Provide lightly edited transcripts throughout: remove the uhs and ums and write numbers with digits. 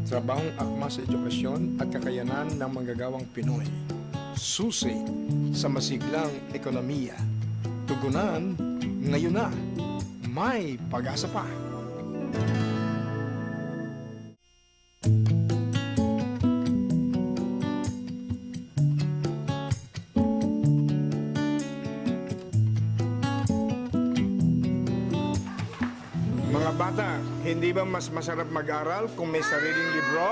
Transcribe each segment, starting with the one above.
Trabahong akma sa edukasyon at kakayanan ng manggagawang Pinoy. Susi sa masiglang ekonomiya. Tugunan, ngayon na. May pag-asa pa. Mga bata, hindi ba mas masarap mag-aral kung may sariling libro?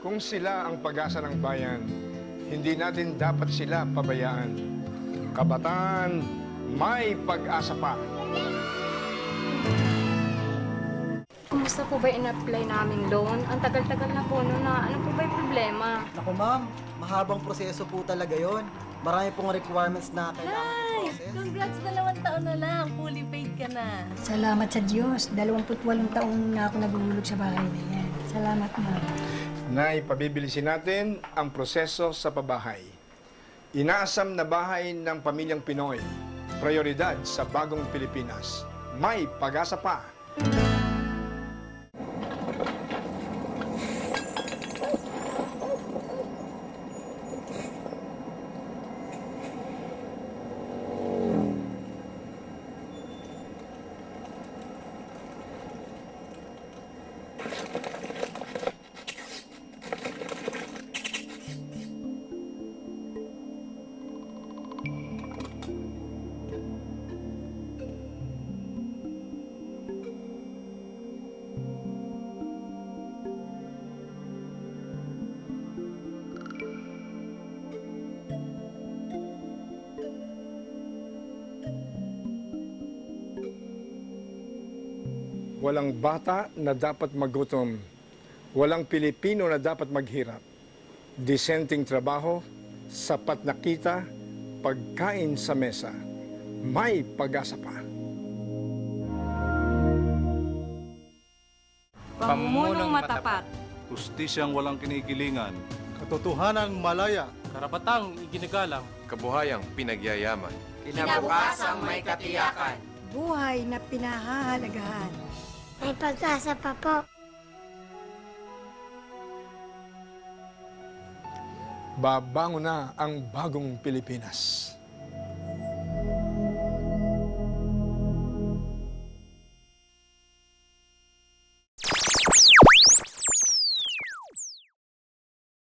Kung sila ang pag-asa ng bayan, hindi natin dapat sila pabayaan. Kabataan, may pag-asa pa. Kumusta po ba in-apply naming loan? Ang tagal-tagal na po nun na. Ano po ba yung problema? Naku ma'am, mahabang proseso po talaga yon. Marami pong requirements na kailangan i-process. Congrats, 2 taon na lang. Fully paid ka na. Salamat sa Diyos. 28 taong na ako nagululog sa bahay na yan. Salamat, ma'am. Nay, pabibilisin natin ang proseso sa pabahay. Inaasam na bahay ng pamilyang Pinoy. Prioridad sa bagong Pilipinas. May pag-asa pa. Walang bata na dapat magutom. Walang Pilipino na dapat maghirap. Disenteng trabaho, sapat na kita, pagkain sa mesa. May pag-asa pa. Pamumunong matapat. Hustisyang walang kinikilingan. Katotohanang malaya. Karapatang iginagalang. Kabuhayang pinagyayaman. Kinabukasang may katiyakan. Buhay na pinahahalagahan. May pag-asa pa po. Babangon na ang bagong Pilipinas.